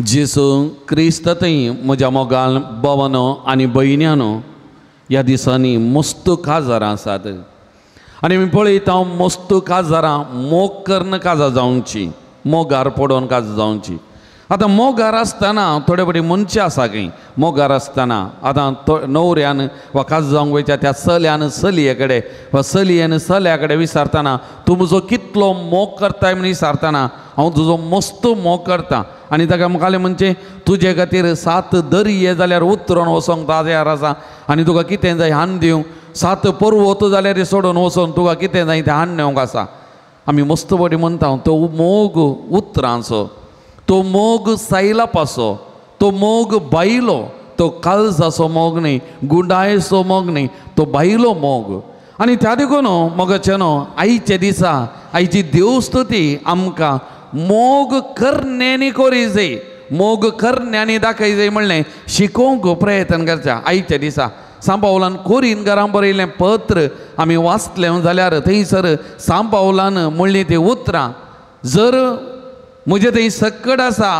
जेसू क्रिस्त थंय म्हज्या मोगाल भवनो आनी भयण्यानो ह्या दिसांनी मस्त काजारां आसात आनी आमी पळयता मस्त काजारां मोग करन काजां जावची मोगार पडोवन काजां जावची। आतां मोगार आसतना थोडे बडी मनशां आसा खंय मोगार आसतना आतां न्हवऱ्यान वा काज जावंक वयच्या त्या चल्यान चलये कडेन वा चलयेन चल्या कडेन विचारतना तूं म्हजो कितलो मोग करताय म्हण विचारतना हांव तुजो मस्त मोग करता आनी ताका मुखाल्लें म्हणजे तुजे खातीर 7 दर्ये जाल्यार उतरोन वचोंक तयार आसा आनी तुका कितें जाय हान दिवं 7 पर्वत जाल्यार सोडून वचोन तुका कितें जाय तें हान नेवंक आसा। आमी मस्त बडी म्हणटा तो मोग उतरांचो, तो मोग सायलापाचो, तो मोग बायलो, तो काळजाचो मोग न्ही, गुंडायेचो मोग न्ही, तो बायलो मोग। आनी त्या देखून मोगाचेनो आयचे दिसा आयची देवस्तुती आमकां मोग करण्यांनी करी जाय, मोग करण्यांनी दाखय जाय म्हणलें शिकोवंक प्रयत्न करचा। आयच्या दिसा सांत पावलान कोरीन घरां बरयलें पत्र आमी वाचलें जाल्यार थंयसर सांत पावलान म्हणलीं तीं उतरां जर म्हजे थंय सक्कड आसा,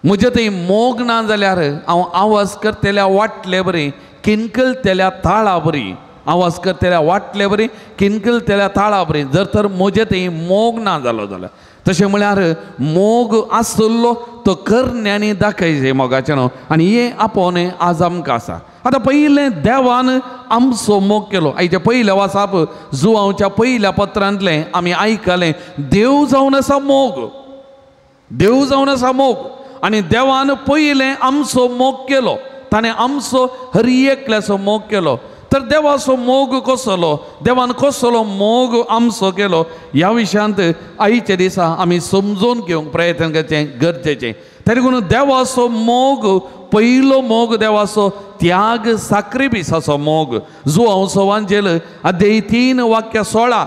म्हजे थंय मोग ना जाल्यार हांव आवाज करतल्या वाटले बरी, किनकलतल्या ताळा बरी, आवाज करतल्या वाटले बरी, किनकलतल्या ताळा बरी। जर तर म्हजे थंय मोग ना जालो जाल्यार तशें म्हळ्यार मोग आसलो तो करण्यांनी दाखय जाय मोगाचें न्हू। आनी हें आपोवन आज आमकां आसा। आतां पयलें देवान आमचो मोग केलो। आयच्या पयल्या वाचाप जुवांवच्या पयल्या पत्रांतलें आमी आयकलें देव जावन आसा मोग, देव जावन आसा मोग। आनी देवान पयलें आमचो मोग केलो, ताणें आमचो हर एकल्याचो मोग केलो। तर देवाचो मोग कसलो, देवान कसलो मोग आमचो केलो ह्या विशयांत आयच्या दिसा आमी समजून घेवंक प्रयत्न करचें गरजेचें। तरी पूण देवाचो मोग पयलो मोग देवाचो त्याग साक्रिफिसाचो मोग। जुवांवचो वांजेल अध्याय 3 वाक्य 16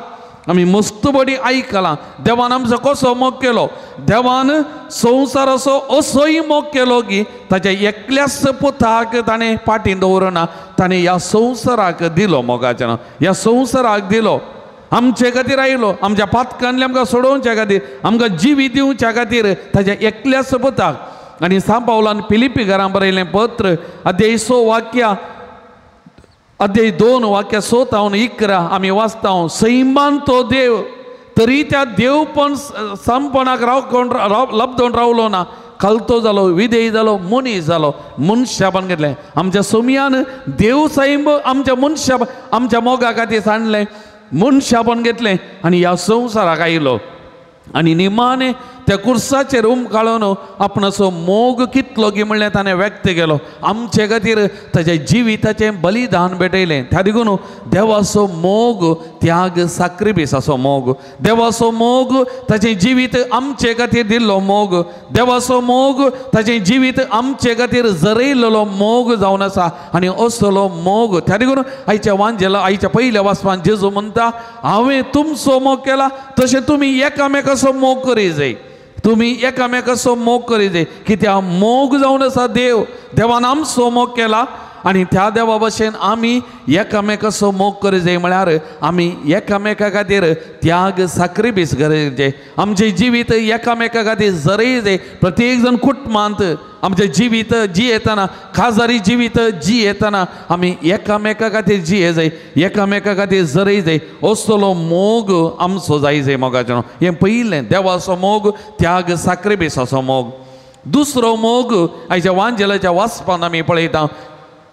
आमी मस्त बडी आयकलां। देवान आमचो कसो मोग केलो, देवान संवसाराचो असोय मोग केलो की ताच्या एकल्याच पुताक ताणें पाटीन दवरना, ताणें ह्या संवसाराक दिलो मोगाचें न्हू, ह्या संवसाराक दिलो आमचे खातीर आयलो, आमच्या पातकांतले आमकां सोडोवच्या खातीर, आमकां जिवी दिवच्या खातीर ताच्या एकल्याच पुताक। आनी सांत पावलान फिलिप्पी घरां बरयलें पत्र अध्याय 6 वाक्य अध्याय 2 वाक्य 7-11 आमी वाचता सैमान तो देव तरी त्या देवपण समपणाक लबदोन रावलो ना, खालतो जालो, विधेय जालो, मनीस जालो, मनशापण घेतलें। आमच्या सोमयान देव सैम आमच्या मनशा आमच्या मोगा खातीर सांडलें, मनशापण घेतलें आनी ह्या संवसाराक आयलो आनी निमाणे त्या कुर्साचेर काळून आपणाचो मोग कितलो गी म्हणलें ताणें व्यक्त केलो। आमचे खातीर ताच्या जिविताचें बलिदान भेटयलें। त्या देखून देवाचो मोग त्याग साक्रिफिसाचो मोग, देवाचो मोग ताचें जिवीत आमचे खातीर दिल्लो मोग, देवाचो मोग ताचें जिवीत आमचे खातीर जरयल्लो मोग जावन आसा। आनी असलो मोग त्या देखून आयच्या वांजेला आयच्या पयल्या वाचपान जेजू म्हणटा हांवें तुमचो मोग केला तशें तुमी एकामेकाचो मोग करी जाय, तुमी एकामेकाचो मोग करी जाय, कित्याक मोग जावन आसा देव, देवान आमचो मोग केला आनी त्या देवा भशेन आमी एकामेकाचो मोग करी जाय म्हळ्यार आमी एकामेका खातीर त्याग साक्रिफीस गरजेचें, आमचें जिवीत एकामेका खातीर जरय जाय। प्रत्येक जण कुटुंबांत आमचें जिवीत जियेतना, खाजारी जिवीत जियेतना आमी एकामेका खातीर जिये जाय, एकामेका खातीर जरय जाय, असलो मोग आमचो जाय जाय मोगाचें। हें पयलें देवाचो मोग त्याग साक्रिफिसाचो मोग। दुसरो मोग आयच्या वांजेलाच्या वाचपान आमी पळयता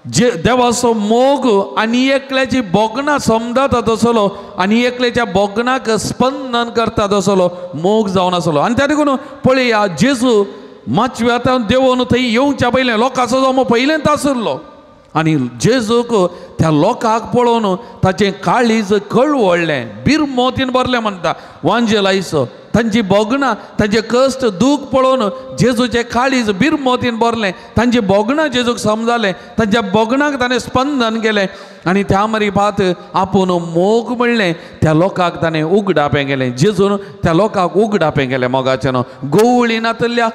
जे देवाचो मोग आनी एकल्याची बोगणां समजता तसलो, आनी एकल्याच्या बोगणाक स्पंदन करता तसलो मोग जावन आसलो। आनी त्या देखून पळया जेजू माचव्या देवून थंय येवच्या पयलें लोकांचो जल्म पयलेंच आसलो आनी जेजूक त्या लोकांक पळोवन ताचें काळीज कळवळ्ळें, बिरमोतीन भरलें म्हणटा वांजेलायचो। तांची बोगणां तांचे कश्ट दूख पळोवन जेजूचें काळीज बिरमोतीन भरलें, तांची बोगणां जेजूक समजालें, तांच्या बोगणाक ताणें स्पंदन केलें आनी त्या मरीपात आपूण मोग म्हणलें त्या लोकांक ताणें उगडापें केलें। जेजून त्या लोकांक उगडापें केलें मोगाचें न्हू। गवळीनातल्या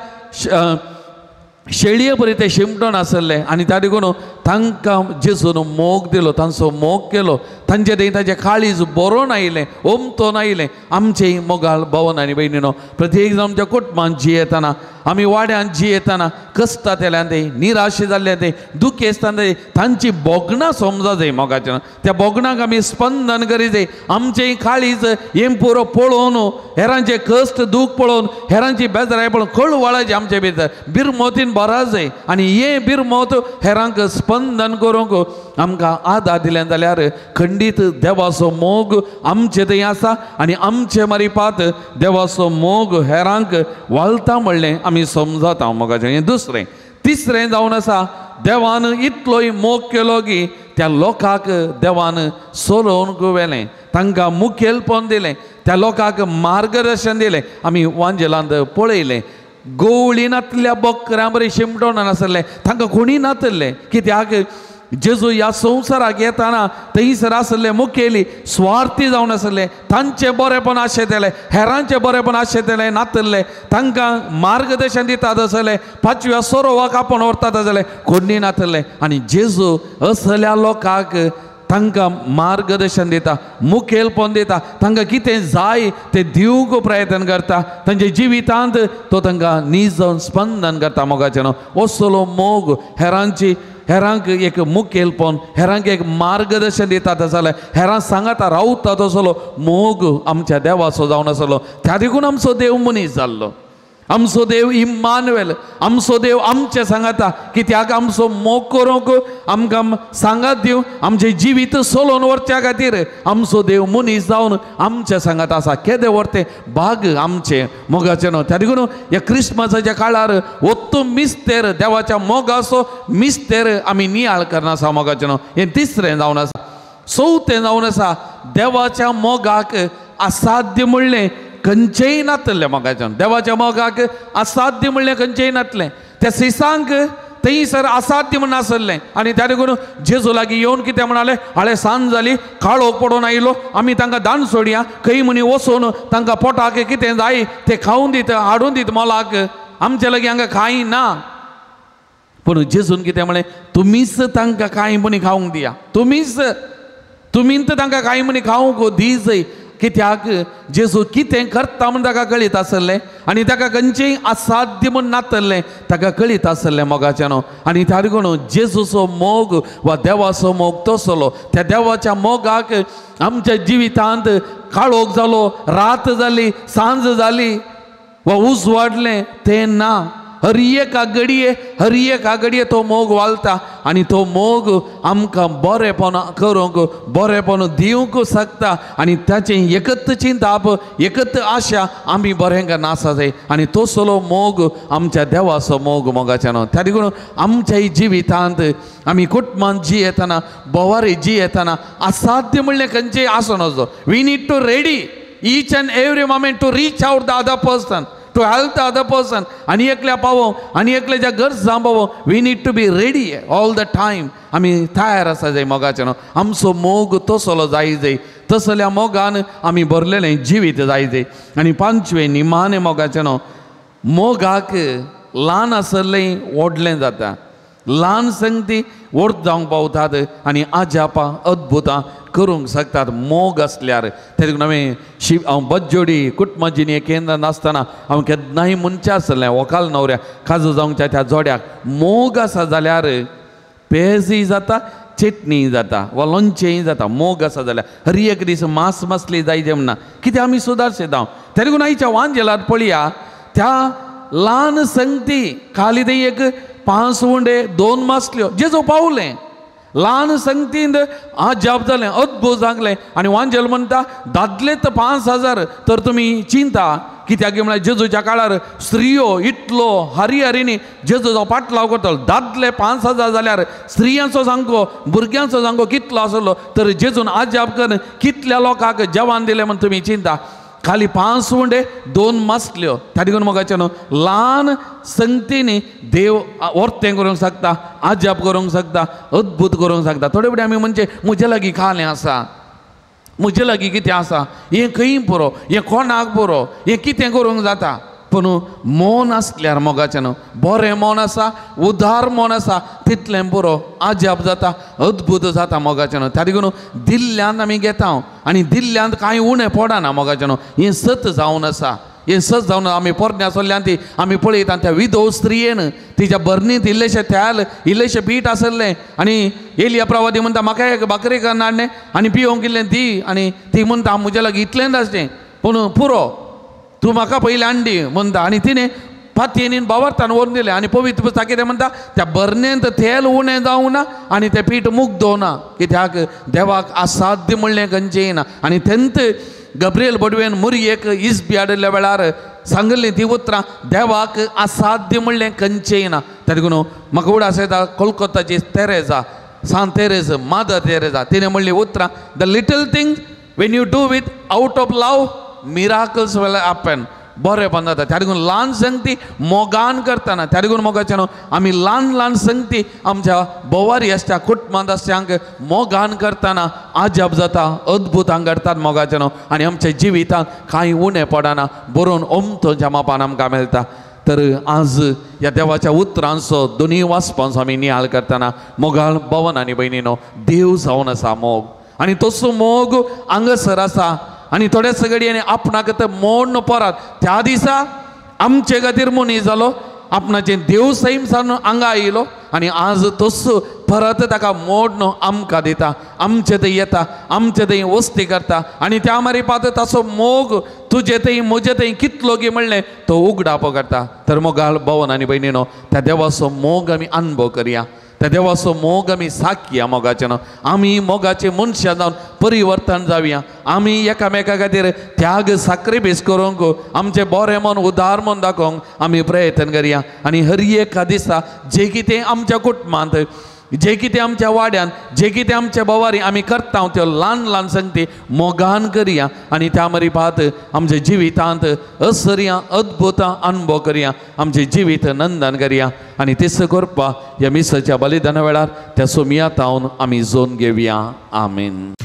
शेळये बरी ते शिमटोन आसले आनी त्या देखून तांकां जेजून मोग दिलो, तांचो मोग केलो, तांचे थंय ताचें काळीज बरोवन आयलें, ओमतोन आयलें। आमचेय मोगाल भवन आनी भयणीनो प्रत्येक जण आमच्या कुटुंबांत जियेतना आमी वाड्यान जियेतना कस्तातेल्या ते निराशे जाल्ले ते दुखी आसतना ते तांची बोगणां समजा जाय मोगाचें त्या बोगणांक आमी स्पंदन करी जाय आमचें काळीज हें पुरो पळोवन हेरांचे कश्ट दूख पळोवन हेरांची बेजाराय पळोवन कळवळाची आमचे भितर बिरमोतीन भरा जाय आनी हें बिरमोत हेरांक स्पंदन करूंक आमकां आदार दिलें जाल्यार खंडीत देवाचो मोग आमचे थंय आसा आनी आमचे मारिपात देवाचो मोग हेरांक वालता म्हणलें आमी समजता मोगाचें हें दुसरें तिसरें जावन आसा देवान इतलोय मोग केलो की त्या लोकांक देवान सोलोवन व्हेलें तांकां मुखेलपण दिलें त्या लोकांक मार्गदर्शन दिलें आमी वांजेलांत पळयलें गवळीनांतल्या बकऱ्यां बरें शिमटोन नासले तांकां कोणी नातले कित्याक जेजू ह्या संवसाराक येताना थंयसर आसले मुखेली स्वार्थी जावन आसले तांचें बरेपण आशेतलें हेरांचें बरेपण आशेतलें नातले तांकां मार्गदर्शन दितात आसले पांचव्या सोरोवाक आपूण व्हरतात आसले कोणी नातले आनी जेजू असल्या लोकांक तांकां मार्गदर्शन दिता मुखेलपण दिता तांकां कितें जाय तें दिवंक प्रयत्न करता तांच्या जिवितांत तो तांकां नीज जावन स्पंदन करता मोगाचें असलो मोग हेरांक एक मुखेलपण हेरांक एक मार्गदर्शन दितात आसले हेरां सांगाता रावतात असलो मोग आमच्या देवाचो जावन आसलो त्या देखून आमचो देव मनीस जाल्लो आमचो देव इम्मानुएल आमचो देव आमचे सांगाता कित्याक आमचो मोग करूंक आमकां सांगात दिवं आमचें जिवीत सोलोवन व्हरच्या खातीर आमचो देव मनीस जावन आमच्या सांगात आसा केदें व्हरतें भाग आमचे मोगाचें न्हू त्या देखून ह्या क्रिस्मसाच्या काळार ओत्तू मिस्तेर देवाच्या मोगाचो मिस्तेर आमी नियाळ करना आसा मोगाचें न्हू हें तिसरें जावन आसा चवथें जावन आसा देवाच्या मोगाक असाध्य म्हणलें खंयचेंय नातलें मोगाचें देवाच्या मोगाक असाध्य म्हणलें खंयचेंय नातलें त्या सिसांक थंयसर असाध्य म्हण आसलें आनी त्या देखून जेजू लागीं येवन कितें म्हणालें हाळे सांज जाली काळोख पडून आयलो आमी तांकां दान सोडया खंय मनी वचून तांकां पोटाक कितें जाय तें खावून दीत हाडून दीत मोलाक आमचे लागीं हांगा कांय ना पूण जेजून कितें म्हळें तुमीच तांकां कांय मनी खावंक दिया तुमीच तांकां कांय मनी खावंक दी जय कित्याक जेजू कितें करता म्हण ताका कळीत आसलें आनी ताका खंयचेंय असाध्य म्हण नातलें ताका कळीत आसलें मोगाचें न्हू आनी त्या देखून जेजूचो मोग वा देवाचो मोग तसलो त्या देवाच्या मोगाक आमच्या जिवितांत काळोख जालो रात जाली सांज जाली वा उजवाडलें तें ना हर एका घडये तो मोग वालता आनी तो मोग आमकां बरेपण करूंक बरेपण दिवंक शकता आनी ताचें एकच चिंताप एकच आशा आमी बरें नासा जाय आनी तसलो मोग आमच्या देवाचो मोग मोगाचें न्हू त्या देखून आमच्या जिवितांत आमी कुटुंबांत जियेतना बोवारी जियेतना असाध्य म्हणलें खंयचेंय आसूं नजो we need to ready each and every moment to reach out the other person to help the other person आणि एकल्या पावो आणि एकल्याच्या गरज जांबावो we need to be ready all the time आमी तयार आसा जाय मोगाचें न्हू आमचो मोग तसलो जाय जाय तसल्या मोगान आमी भरलेलें जिवीत जाय जाय आनी पांचवें निमाणें मोगाचें न्हू मोगाक ल्हान आसलें व्हडलें जाता ल्हान संगती व्हड जावंक पावतात आनी आजापां अद्भुतां करूंक शकतात मोग आसल्यार त्या देखून हांव बज्जोडी कुटुंबाजिनी केंद्रांत आसतना हांव केन्नाय मनशां आसलें व्हंकल न्हवऱ्याक काजू जावंकच्या त्या जोड्याक मोग आसा जाल्यार पेजय जाता चटणी जाता वा लोणचेंय जाता मोग आसा जाल्यार हर एक दीस मांस मसली जाय जेवना कित्याक आमी सुदारशीत हांव त्या देखून आयच्या वांजेलांत पळया त्या ल्हान संगती खाली थंय एक 5 उंडे 2 मसल्यो जेजू पावलें ल्हान संगतींत जाप जालें अद्भुत जागलें आनी वांजेल म्हणटा दादले तर 5000 तर तुमी चिंता कित्याक म्हळ्यार जेजूच्या काळार स्त्रियो इतलो हरिहरीनी जेजूचो पाटलाव करतालो दादले 5000 जाल्यार स्त्रियांचो सांगो भुरग्यांचो सांगो कितलो आसलो तर जेजून जाप कर कितल्या लोकांक जेवण दिलें म्हण तुमी चिंता खाली 5 उंडे 2 मसल्यो त्या देखून मोगाचें न्हू ल्हान संगतीनी देव वर्तें करूंक शकता आजाप करूंक शकता अद्भुत करूंक शकता थोडे फुडें आमी म्हणजे म्हजे लागीं खालें आसा म्हजे लागीं कितें आसा हें खंय पुरो हें कोणाक पुरो हें कितें करूंक जाता पूण मन आसल्यार मोगाचें न्हू बरें मन आसा उदार मन आसा तितलें पुरो आजाप जाता अद्भुत जाता मोगाचें न्हू त्या देखून दिल्ल्यान आमी घेता आनी दिल्ल्यांत कांय उणें पडना मोगाचें न्हू हें सत जावन आसा हे सज जावन आमी पोरण्या सोल्ल्यान ती आमी पळयता त्या विधव स्त्रियेन तिच्या बरणींत इल्लेशें तेल इल्लेशें पीठ आसलें आनी एलिया प्रवादी म्हणटा म्हाका एक भाकरी करून हाडलें आनी पिवंक इल्लें दी आनी ती म्हणटा म्हज्या लागीं इतलेंच आसलें पूण पुरो तूं म्हाका पयलीं हांडी म्हणटा आनी तिणें फातयेनीन बावार्थान व्हरून दिलें आनी पवित्र पुस्तकांत कितें म्हणटा त्या बरणेंत तेल उणें जावं ना आनी तें पीठ मुग्धो ना कित्याक देवाक असाध्य म्हणलें खंयचेंय ना आनी तेंत गब्रियल बडवेन मुरयेक इस्बी हाडिल्ल्या वेळार सांगली ती उतरां देवाक असाध्य म्हणलें खंयचेंय ना ताका लागून म्हाका उडास येता कोलकाताची तेरेजा सांत तेरेज मादर तेरेजा तिणें म्हणली उतरां the little things when you do with out of love miracles will happen बरेंपण जाता त्या देखून ल्हान संगती मोगान करतना त्या देखून मोगाच्या आमी ल्हान ल्हान संगती आमच्या बोवारी आसच्या कुटुंबांत आसच्यांक मोगान करतना आजब जाता अद्भुतां घडटात मोगाच्या आनी आमच्या जिवितांत कांय उणें पडना बरोवन ओमतो जमापान आमकां मेळटा तर आज ह्या देवाच्या उतरांचो दोनी वाचपांचो आमी नियाळ करतना मोगाळ भवन आनी भयणीनो देव जावन आसा मोग आनी तसो मोग हांगासर आसा आनी थोड्याच घडयेनी आपणाक ते मोडन परत त्या दिसा आमचे खातीर मनीस जालो आपणाचें देव सैम सावन हांगा आयलो आनी आज तसो परत ताका मोडन आमकां दिता आमचे थंय येता आमचे थंय वस्ती करता आनी त्या मारीपात ताचो मोग तुजे थंय म्हजे थंय कितलो गी म्हणलें तो उगडाप करता तर मोगाळ भवन आनी भयणीनो त्या देवाचो मोग आमी अनुभव करया त्या देवाचो मोग आमी साकया मोगाचे आमी मोगाचे मनशां जावन परिवर्तन जावया आमी एकामेका खातीर त्याग साक्रिफीस करूंक आमचें बरें मन उदार मन दाखोवंक आमी प्रयत्न करया आनी हर एका दिसा जें कितें आमच्या कुटुंबांत जे कितें आमच्या वाड्यान जे कितें आमच्या बोवारी आमी करता त्यो ल्हान ल्हान संगती मोगान करया आनी त्या मरीपात आमच्या जिवितांत असर्या अद्भुतां अनुभव करया आमचें जिवीत नंदन करया आनी तिसो करपा ह्या मिसाच्या बलिदाना वेळार त्या सोमियातावन आमी जोन घेवया आमीन.